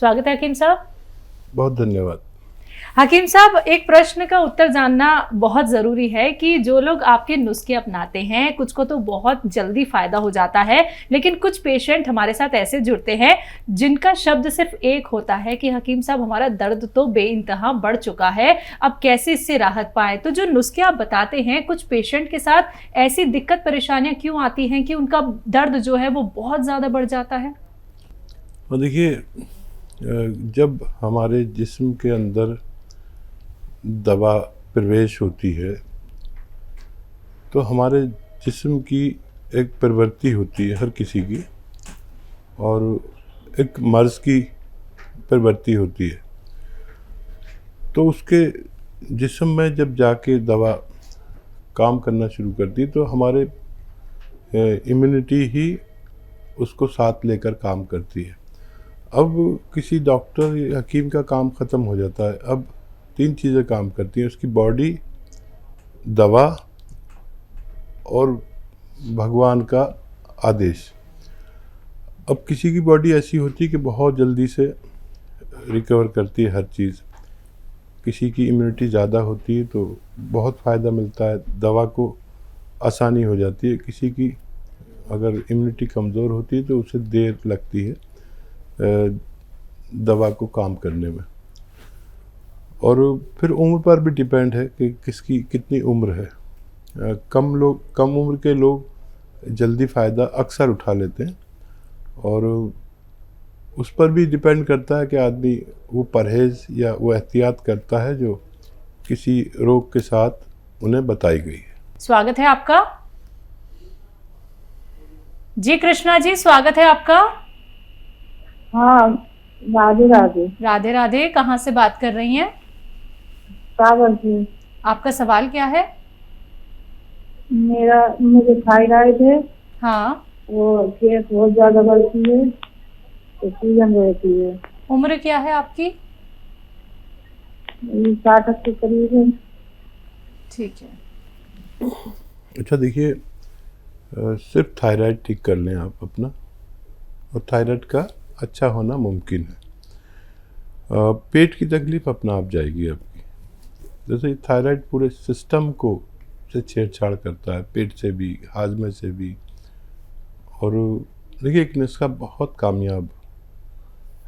स्वागत है हकीम साहब। बहुत धन्यवाद। हकीम साहब, एक प्रश्न का उत्तर जानना बहुत ज़रूरी है कि जो लोग आपके नुस्खे अपनाते हैं, कुछ को तो बहुत जल्दी फ़ायदा हो जाता है, लेकिन कुछ पेशेंट हमारे साथ ऐसे जुड़ते हैं जिनका शब्द सिर्फ एक होता है कि हकीम साहब हमारा दर्द तो बेइंतहा बढ़ चुका है, अब कैसे इससे राहत पाए। तो जो नुस्खे आप बताते हैं, कुछ पेशेंट के साथ ऐसी दिक्कत परेशानियाँ क्यों आती हैं कि उनका दर्द जो है वो बहुत ज़्यादा बढ़ जाता है? और देखिए, जब हमारे जिस्म के अंदर दवा प्रवेश होती है तो हमारे जिस्म की एक प्रवृत्ति होती है हर किसी की, और एक मर्ज़ की प्रवृत्ति होती है। तो उसके जिस्म में जब जाके दवा काम करना शुरू करती है तो हमारे इम्यूनिटी ही उसको साथ लेकर काम करती है। अब किसी डॉक्टर या हकीम का काम ख़त्म हो जाता है। अब 3 चीज़ें काम करती हैं, उसकी बॉडी, दवा और भगवान का आदेश। अब किसी की बॉडी ऐसी होती है कि बहुत जल्दी से रिकवर करती है हर चीज़, किसी की इम्यूनिटी ज़्यादा होती है तो बहुत फ़ायदा मिलता है, दवा को आसानी हो जाती है। किसी की अगर इम्यूनिटी कमज़ोर होती है तो उसे देर लगती है दवा को काम करने में। और फिर उम्र पर भी डिपेंड है कि किसकी कितनी उम्र है। कम उम्र के लोग जल्दी फ़ायदा अक्सर उठा लेते हैं, और उस पर भी डिपेंड करता है कि आदमी वो परहेज़ या वो एहतियात करता है जो किसी रोग के साथ उन्हें बताई गई है। स्वागत है आपका जी। कृष्णा जी, स्वागत है आपका। हाँ, राधे राधे। राधे राधे। कहाँ से बात कर रही हैं? सागर से। आपका सवाल क्या है? मुझे थायराइड है। हाँ। वो गैस बहुत ज्यादा बढ़ती है तो सूजन रहती है। उम्र क्या है आपकी? 60 के करीब है। ठीक है। अच्छा, देखिए, सिर्फ थायराइड ठीक कर लें आप अपना, और थायराइड का अच्छा होना मुमकिन है। पेट की तकलीफ अपना आप जाएगी आपकी। जैसे थायराइड पूरे सिस्टम को से छेड़छाड़ करता है, पेट से भी, हाजमे से भी। और देखिए, एक नुस्खा बहुत कामयाब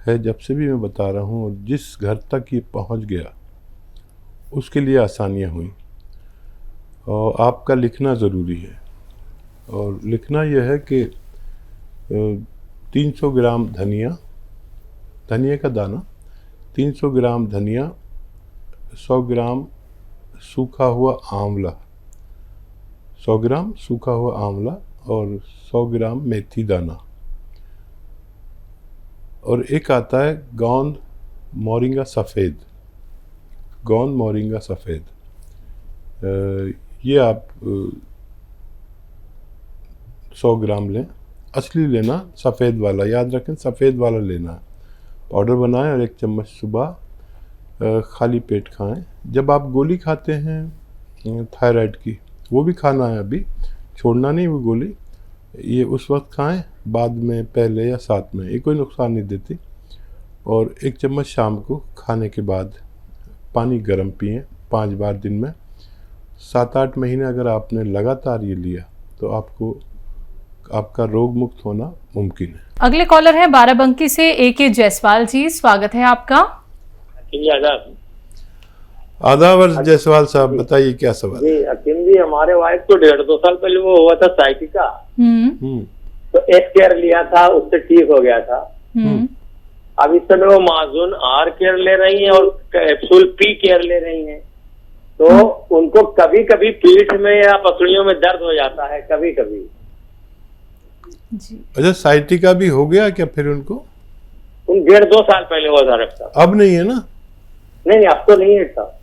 है, जब से भी मैं बता रहा हूँ, और जिस घर तक ये पहुँच गया उसके लिए आसानियाँ हुई। और आपका लिखना ज़रूरी है, और लिखना यह है कि 300 ग्राम धनिया का दाना, 300 ग्राम धनिया, 100 ग्राम सूखा हुआ आंवला, 100 ग्राम सूखा हुआ आंवला और 100 ग्राम मेथी दाना, और एक आता है गोंद मोरिंगा सफ़ेद। ये आप 100 ग्राम लें। असली लेना, सफ़ेद वाला, याद रखें, सफ़ेद वाला लेना है। पाउडर बनाएं और 1 चम्मच सुबह खाली पेट खाएं। जब आप गोली खाते हैं थायराइड की, वो भी खाना है, अभी छोड़ना नहीं वो गोली, ये उस वक्त खाएं, बाद में, पहले या साथ में, ये कोई नुकसान नहीं देती। और 1 चम्मच शाम को खाने के बाद पानी गर्म पिएं 5 बार दिन में। 7-8 महीने अगर आपने लगातार ये लिया तो आपका रोग मुक्त होना मुमकिन है। अगले कॉलर हैं बाराबंकी से AK जायसवाल जी, स्वागत है आपका। आदाब जायसवाल साहब, बताइए क्या सवाल जी। हकीम जी, हमारे वाइफ को 1.5-2 साल पहले वो हुआ था साइटिका, तो केयर लिया था, उससे ठीक हो गया था। अब इस समय वो माजून आर केयर ले रही हैं और कैप्सूल पी केयर ले रही हैं, तो उनको कभी कभी पीठ में या पसलियों में दर्द हो जाता है, कभी कभी जी। अच्छा, साइटिका भी हो गया क्या फिर उनको? 1.5-2 साल पहले हुआ था डॉक्टर। अब नहीं है ना? नहीं, अब तो नहीं है साहब।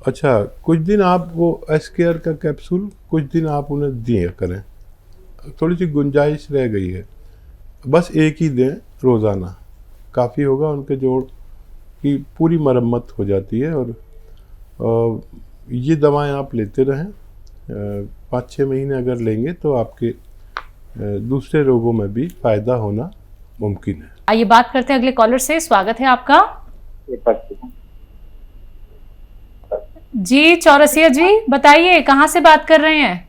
अच्छा, कुछ दिन आप वो केयर का कैप्सूल कुछ दिन आप उन्हें दिया करें, थोड़ी सी गुंजाइश रह गई है, बस एक ही दें रोज़ाना, काफ़ी होगा। उनके जोड़ की पूरी मरम्मत हो जाती है। और ये दवाएं आप लेते रहें, 5-6 महीने अगर लेंगे तो आपके दूसरे रोगों में भी फ़ायदा होना मुमकिन है। आइए बात करते हैं अगले कॉलर से। स्वागत है आपका। जी चौरसिया जी, बताइए कहाँ से बात कर रहे हैं?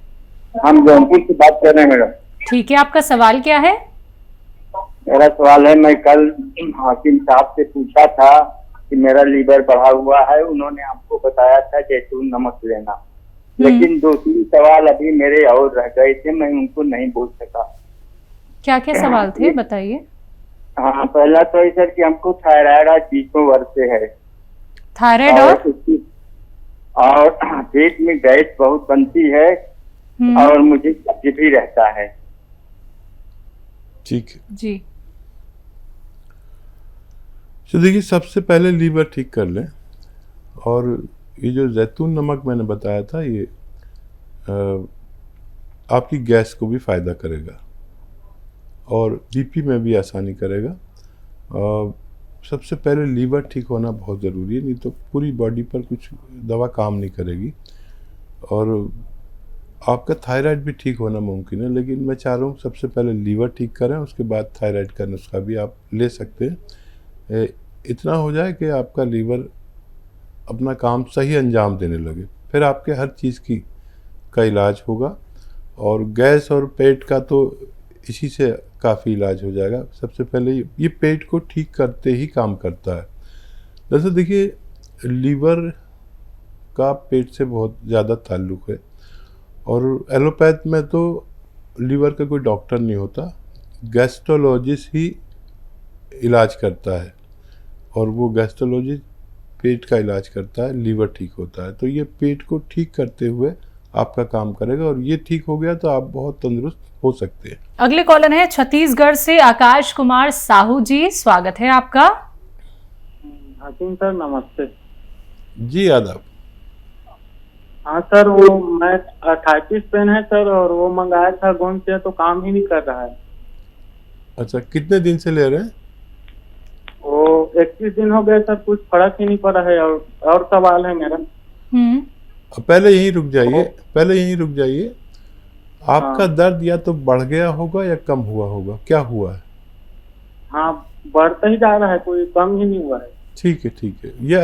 हम जौनपुर से बात कर रहे हैं मैडम। ठीक है, आपका सवाल क्या है? मेरा सवाल है, मैं कल हाकिम साहब से पूछा था कि मेरा लीवर बढ़ा हुआ है, उन्होंने हमको बताया था जैतून नमक लेना, लेकिन 2-3 सवाल अभी मेरे और रह गए थे, मैं उनको नहीं बोल सका। क्या क्या सवाल थे, बताइए। हाँ, पहला तो है सर कि हमको थायराइड आज 20 वर्ष से है। थायराइड और पेट में गैस बहुत बनती है और मुझे कब्ज भी रहता है। ठीक है जी। तो देखिए, सबसे पहले लीवर ठीक कर लें, और ये जो जैतून नमक मैंने बताया था, ये आपकी गैस को भी फ़ायदा करेगा और बीपी में भी आसानी करेगा। सबसे पहले लीवर ठीक होना बहुत ज़रूरी है, नहीं तो पूरी बॉडी पर कुछ दवा काम नहीं करेगी। और आपका थायराइड भी ठीक होना मुमकिन है, लेकिन मैं चाह रहा हूँ सबसे पहले लीवर ठीक करें, उसके बाद थायराइड का नुस्खा भी आप ले सकते हैं। इतना हो जाए कि आपका लीवर अपना काम सही अंजाम देने लगे, फिर आपके हर चीज़ का इलाज होगा। और गैस और पेट का तो इसी से काफ़ी इलाज हो जाएगा। सबसे पहले ये पेट को ठीक करते ही काम करता है। दरअसल देखिए, लीवर का पेट से बहुत ज़्यादा ताल्लुक़ है, और एलोपैथ में तो लीवर का कोई डॉक्टर नहीं होता, गैस्ट्रोलॉजिस्ट ही इलाज करता है, और वो गैस्ट्रोलॉजिस्ट पेट का इलाज करता है, लीवर ठीक होता है। तो ये पेट को ठीक करते हुए आपका काम करेगा, और ये ठीक हो गया तो आप बहुत तंदुरुस्त हो सकते हैं। अगले कॉलर है छत्तीसगढ़ से आकाश कुमार साहू जी, स्वागत है आपका। हाकिम सर नमस्ते। जी आदाब। हाँ सर, वो मैं 38 पेन है सर, और वो मंगाया था गोंद से, तो काम ही नहीं कर रहा है। अच्छा, कितने दिन से ले रहे हैं? वो 21 दिन हो गए सर, कुछ फर्क ही नहीं पड़ा है। और सवाल है मेरा। पहले यहीं रुक जाइए, आपका दर्द या तो बढ़ गया होगा या कम हुआ होगा, क्या हुआ है? हाँ, बढ़ता ही जा रहा है, कोई कम ही नहीं हुआ है। ठीक है, ये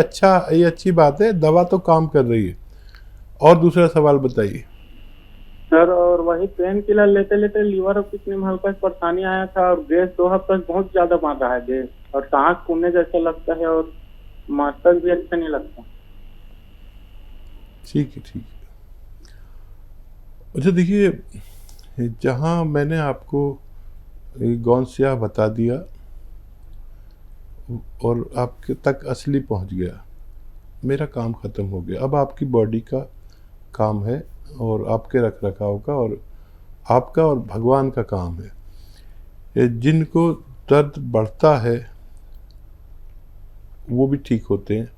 अच्छी बात है, दवा तो काम कर रही है। और दूसरा सवाल बताइए। सर, और वही पेन किलर लेते लेते लीवर और कितने में हल्का परेशानी आया था, और गैस 2 हफ्ते बहुत ज्यादा मार रहा है गैस, और सांस फूलने जैसा लगता है, और मास्टर भी अच्छा नहीं लगता। ठीक है। अच्छा देखिए, जहाँ मैंने आपको गौन स्याह बता दिया और आपके तक असली पहुँच गया, मेरा काम ख़त्म हो गया। अब आपकी बॉडी का काम है, और आपके रख रखाव का, और आपका और भगवान का काम है। जिनको दर्द बढ़ता है वो भी ठीक होते हैं,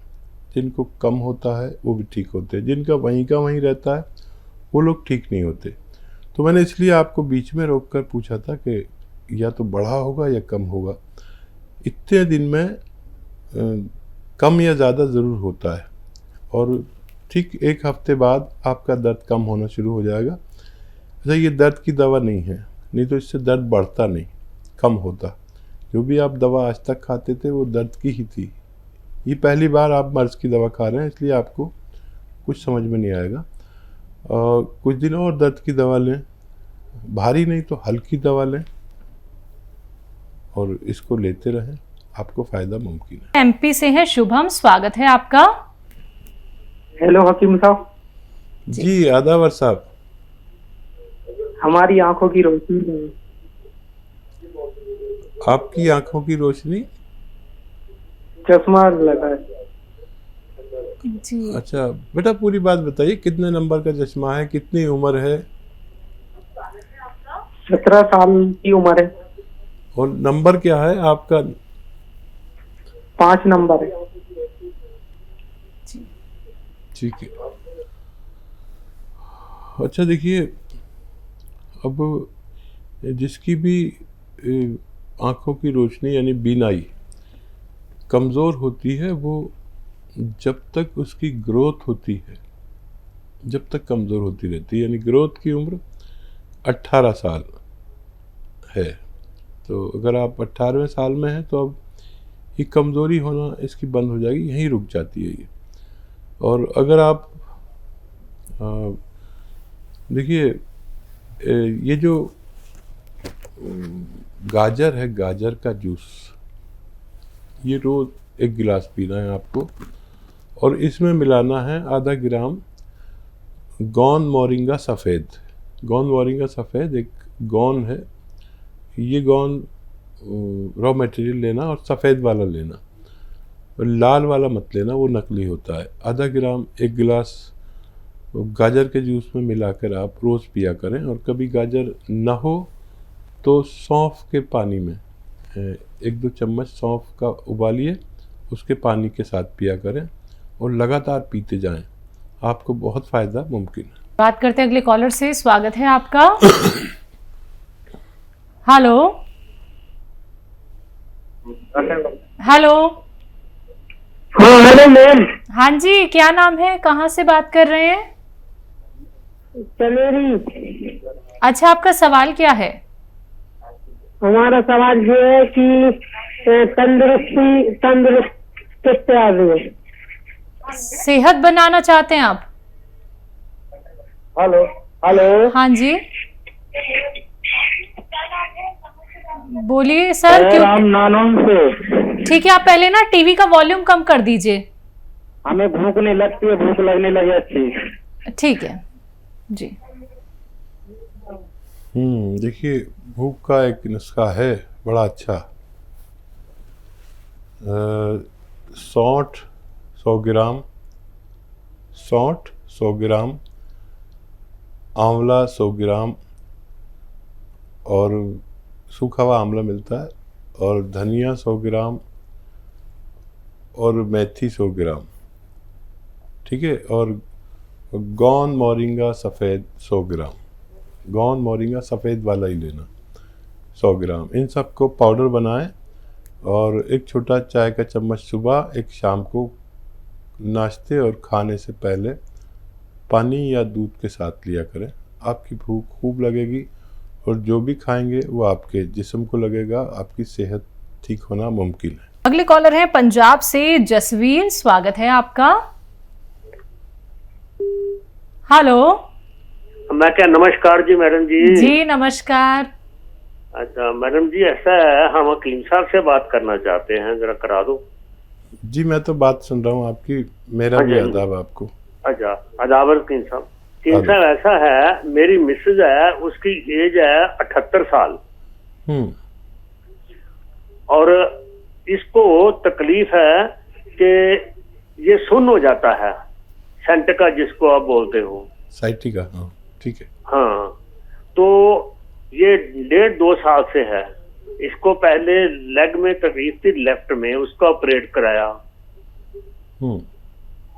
जिनको कम होता है वो भी ठीक होते हैं, जिनका वहीं का वहीं रहता है वो लोग ठीक नहीं होते। तो मैंने इसलिए आपको बीच में रोककर पूछा था कि या तो बढ़ा होगा या कम होगा। इतने दिन में कम या ज़्यादा ज़रूर होता है, और ठीक 1 हफ्ते बाद आपका दर्द कम होना शुरू हो जाएगा। अच्छा, ये दर्द की दवा नहीं है, नहीं तो इससे दर्द बढ़ता नहीं, कम होता। जो भी आप दवा आज तक खाते थे वो दर्द की ही थी। ये पहली बार आप मर्ज़ की दवा खा रहे हैं, इसलिए आपको कुछ समझ में नहीं आएगा। कुछ दिन और दर्द की दवा लें, भारी नहीं तो हल्की दवा लें, और इसको लेते रहें, आपको फ़ायदा मुमकिन है। एमपी से है शुभम, स्वागत है आपका। हेलो हकीम साहब। जी आदावर साहब। हमारी आंखों की रोशनी, आपकी आंखों की रोशनी, चश्मा लगा है जी। अच्छा बेटा, पूरी बात बताइए, कितने नंबर का चश्मा है, कितनी उम्र है? 17 साल की उम्र है। और नंबर क्या है आपका? 5 नंबर है। ठीक है। अच्छा देखिए, अब जिसकी भी आँखों की रोशनी यानी बीनाई कमज़ोर होती है, वो जब तक उसकी ग्रोथ होती है, जब तक कमज़ोर होती रहती है। यानी ग्रोथ की उम्र 18 साल है, तो अगर आप 18वें साल में हैं तो अब ये कमज़ोरी होना इसकी बंद हो जाएगी, यहीं रुक जाती है ये। और अगर आप देखिए ये जो गाजर है, गाजर का जूस, ये रोज़ 1 गिलास पीना है आपको, और इसमें मिलाना है आधा ग्राम गौन मोरिंगा सफ़ेद। गौन मोरिंगा सफ़ेद एक गौन है, ये गौन रॉ मटेरियल लेना और सफ़ेद वाला लेना, और लाल वाला मत लेना, वो नकली होता है। आधा ग्राम 1 गिलास गाजर के जूस में मिलाकर आप रोज़ पिया करें। और कभी गाजर ना हो तो सौंफ के पानी में 1-2 चम्मच सौंफ का उबालिए, उसके पानी के साथ पिया करें और लगातार पीते जाएं, आपको बहुत फ़ायदा मुमकिन है। बात करते हैं अगले कॉलर से। स्वागत है आपका। Hello hello. हाँ हेलो मैम। हाँ जी, क्या नाम है, कहाँ से बात कर रहे हैं? चलेरी। अच्छा, आपका सवाल क्या है? हमारा सवाल ये है कि तंदुरुस्त किससे आ रही है? सेहत बनाना चाहते हैं आप? Hello hello. हाँ जी, बोलिए सर। क्यों? राम नानों से। ठीक है, आप पहले ना टीवी का वॉल्यूम कम कर दीजिए। हमें भूख नहीं लगती है, भूख लगने लगी अच्छी। ठीक है जी। देखिए भूख का एक नुस्खा है बड़ा अच्छा। सौंठ 100 ग्राम, सौंठ 100 ग्राम, आंवला 100 ग्राम, और सूखा हुआ आंवला मिलता है, और धनिया 100 ग्राम, और मेथी 100 ग्राम, ठीक है। और गौन मोरिंगा सफ़ेद 100 ग्राम, गौन मोरिंगा सफ़ेद वाला ही लेना 100 ग्राम। इन सब को पाउडर बनाएं और एक छोटा चाय का चम्मच सुबह, एक शाम को नाश्ते और खाने से पहले पानी या दूध के साथ लिया करें। आपकी भूख खूब लगेगी और जो भी खाएंगे वो आपके जिस्म को लगेगा, आपकी सेहत ठीक होना मुमकिन है। अगले कॉलर हैं पंजाब से जसवीर। स्वागत है आपका। हेलो। मैं क्या, नमस्कार जी मैडम जी। जी नमस्कार। अच्छा मैडम जी, ऐसा है, हम हकीम साहब से बात करना चाहते हैं, जरा करा दो। जी मैं तो बात सुन रहा हूँ आपकी, मेरा भी आदाब आपको। अच्छा, आदाब हकीम साहब। हकीम साहब ऐसा है, मेरी मिसेज है, उसकी एज है 78 साल, और इसको तकलीफ है कि ये सुन्न हो जाता है, सेंटिका जिसको आप बोलते हो, साइटिका। हाँ ठीक है। हाँ, तो ये 1.5-2 साल से है। इसको पहले लेग में तकलीफ थी, लेफ्ट में, उसका ऑपरेट कराया।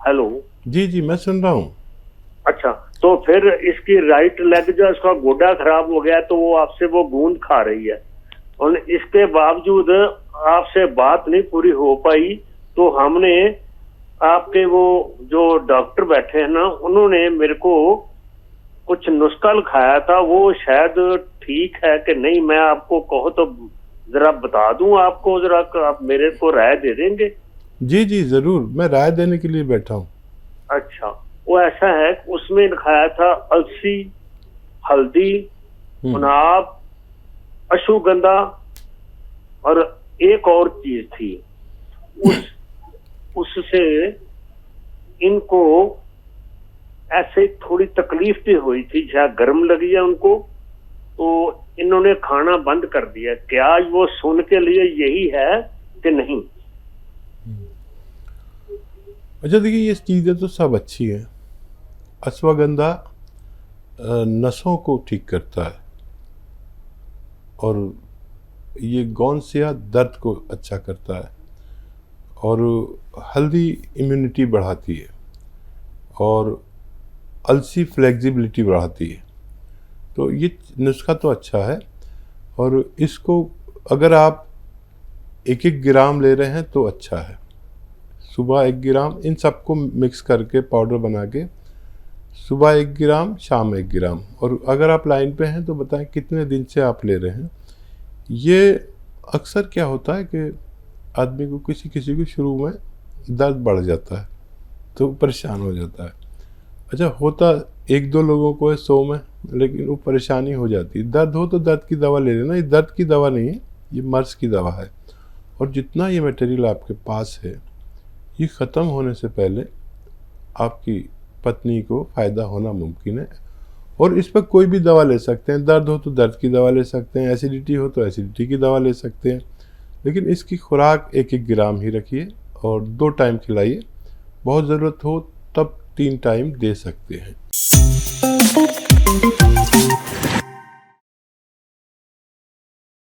हेलो जी जी मैं सुन रहा हूँ। अच्छा, तो फिर इसकी राइट लेग जो इसका गोडा खराब हो गया, तो वो आपसे वो गूंद खा रही है, और इसके बावजूद आपसे बात नहीं पूरी हो पाई। तो हमने आपके वो जो डॉक्टर बैठे हैं ना, उन्होंने मेरे को कुछ नुस्खा लिखाया था, वो शायद ठीक है कि नहीं, मैं आपको कहो तो जरा बता दूं आपको, जरा आप मेरे को राय दे देंगे? जी जी जरूर, मैं राय देने के लिए बैठा हूँ। अच्छा, वो ऐसा है, उसमें लिखाया था अलसी, हल्दी, गुलाब, अश्वगंधा, और एक और चीज थी, उससे इनको ऐसे थोड़ी तकलीफ भी हुई थी, शायद गर्म लगी है उनको, तो इन्होंने खाना बंद कर दिया। क्या वो सुन के लिए यही है कि नहीं? अच्छा देखिए, ये चीज़ें तो सब अच्छी हैं। अश्वगंधा नसों को ठीक करता है, और ये गौनसिया दर्द को अच्छा करता है, और हल्दी इम्यूनिटी बढ़ाती है, और अलसी फ्लेक्सिबिलिटी बढ़ाती है। तो ये नुस्खा तो अच्छा है, और इसको अगर आप 1-1 ग्राम ले रहे हैं तो अच्छा है। सुबह 1 ग्राम, इन सबको मिक्स करके पाउडर बना के सुबह 1 ग्राम, शाम 1 ग्राम। और अगर आप लाइन पे हैं तो बताएं कितने दिन से आप ले रहे हैं। ये अक्सर क्या होता है कि आदमी को किसी किसी को शुरू में दर्द बढ़ जाता है तो परेशान हो जाता है। अच्छा, होता 1-2 लोगों को है 100 में, लेकिन वो परेशानी हो जाती है। दर्द हो तो दर्द की दवा ले लेना, ये दर्द की दवा नहीं है, ये मर्ज की दवा है। और जितना ये मटेरियल आपके पास है, ये ख़त्म होने से पहले आपकी पत्नी को फ़ायदा होना मुमकिन है। और इस पर कोई भी दवा ले सकते हैं। दर्द हो तो दर्द की दवा ले सकते हैं, एसिडिटी हो तो एसिडिटी की दवा ले सकते हैं, लेकिन इसकी खुराक 1-1 ग्राम ही रखिए और 2 टाइम खिलाइए। बहुत ज़रूरत हो तब 3 टाइम दे सकते हैं।